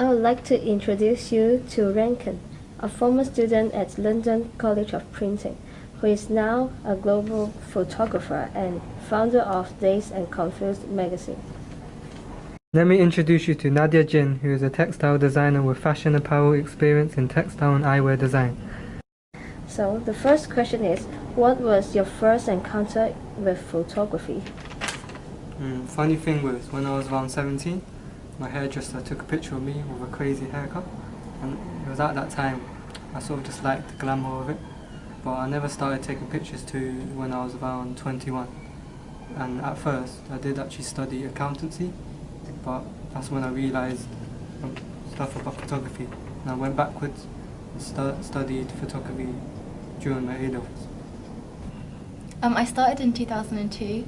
I would like to introduce you to Rankin, a former student at London College of Printing, who is now a global photographer and founder of Dazed and Confused magazine. Let me introduce you to Nadia Jin, who is a textile designer with fashion apparel experience in textile and eyewear design. So the first question is, what was your first encounter with photography? Funny thing was, when I was around 17, my hairdresser took a picture of me with a crazy haircut, and it was at that time I sort of just liked the glamour of it, but I never started taking pictures till when I was around 21. And at first I did actually study accountancy, but that's when I realised stuff about photography, and I went backwards and studied photography during my A-levels. I started in 2002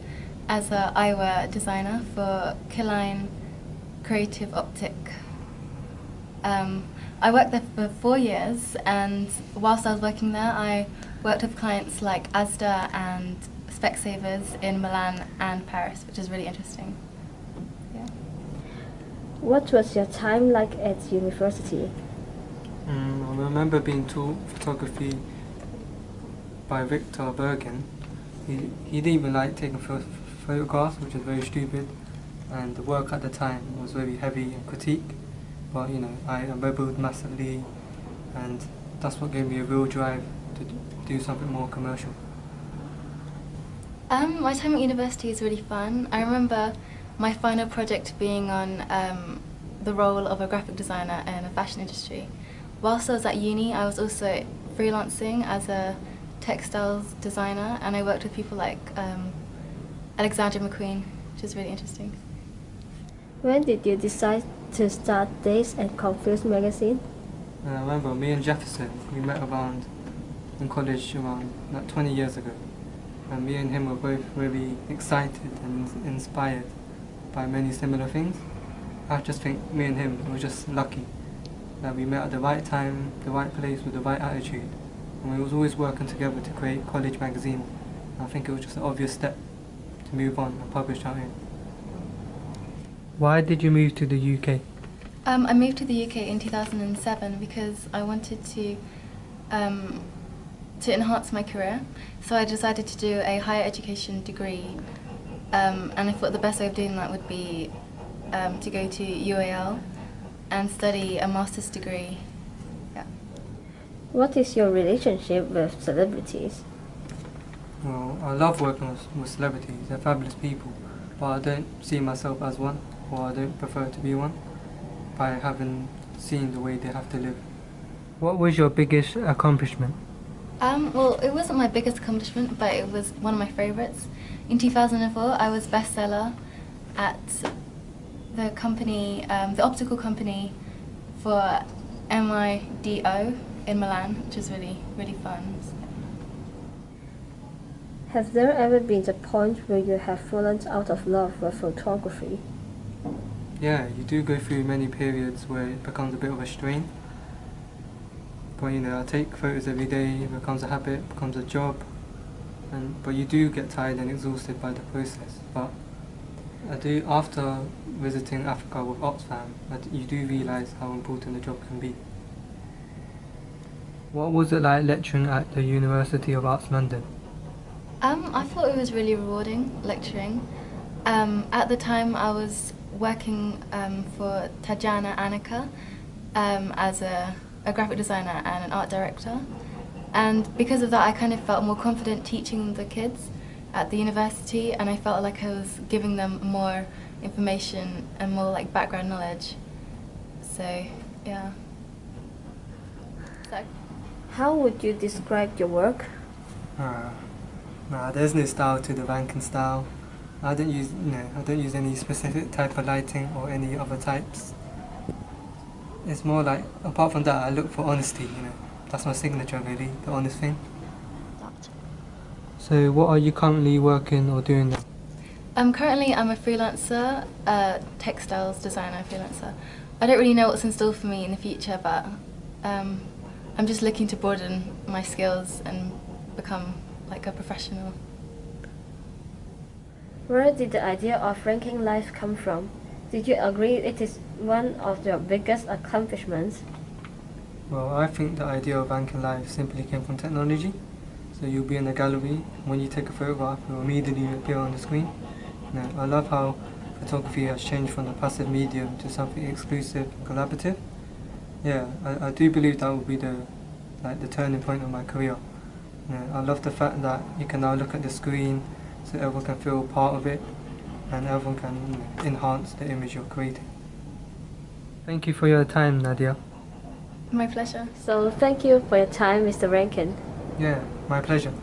as an eyewear designer for Killine Creative Optic. I worked there for 4 years, and whilst I was working there I worked with clients like Asda and Specsavers in Milan and Paris, which is really interesting. Yeah. What was your time like at university? I remember being taught photography by Victor Bergen. He didn't even like taking photographs, which is very stupid, and the work at the time was very heavy and critique, but I rebelled massively, and that's what gave me a real drive to do something more commercial. My time at university is really fun. I remember my final project being on the role of a graphic designer in the fashion industry. Whilst I was at uni, I was also freelancing as a textiles designer, and I worked with people like Alexandra McQueen, which is really interesting. When did you decide to start Dazed and Confused magazine? I remember me and Jefferson, we met around in college around like 20 years ago, and me and him were both really excited and inspired by many similar things. I just think me and him were just lucky that we met at the right time, the right place with the right attitude, and we was always working together to create college magazine. I think it was just an obvious step to move on and publish out here. Why did you move to the UK? I moved to the UK in 2007 because I wanted to enhance my career. So I decided to do a higher education degree, and I thought the best way of doing that would be to go to UAL and study a master's degree. Yeah. What is your relationship with celebrities? Well, I love working with celebrities. They're fabulous people, but I don't see myself as one, or I don't prefer to be one, by having seen the way they have to live. What was your biggest accomplishment? Well, it wasn't my biggest accomplishment, but it was one of my favourites. In 2004, I was bestseller at the company, the optical company for MIDO in Milan, which was really, really fun. Have there ever been a point where you have fallen out of love with photography? Yeah, you do go through many periods where it becomes a bit of a strain. But I take photos every day, it becomes a habit, it becomes a job. But you do get tired and exhausted by the process. But after visiting Africa with Oxfam, you do realise how important the job can be. What was it like lecturing at the University of Arts London? I thought it was really rewarding, lecturing. At the time I was working for Tajana Annika as a graphic designer and an art director, and because of that I kind of felt more confident teaching the kids at the university, and I felt like I was giving them more information and more like background knowledge. So yeah. How would you describe your work? There's no style to the Rankin style. I don't use any specific type of lighting or any other types. It's more like, apart from that, I look for honesty, That's my signature really, the honest thing. So what are you currently working or doing now? Currently I'm a freelancer, textiles designer freelancer. I don't really know what's in store for me in the future, but I'm just looking to broaden my skills and become like a professional. Where did the idea of Rankin Life come from? Did you agree it is one of your biggest accomplishments? Well, I think the idea of Anchor Live simply came from technology. So you'll be in a gallery, and when you take a photograph, it will immediately appear on the screen. I love how photography has changed from a passive medium to something exclusive and collaborative. Yeah, I do believe that will be the turning point of my career. I love the fact that you can now look at the screen so everyone can feel part of it and everyone can enhance the image you're creating. Thank you for your time, Nadia. My pleasure. So thank you for your time, Mr. Rankin. Yeah, my pleasure.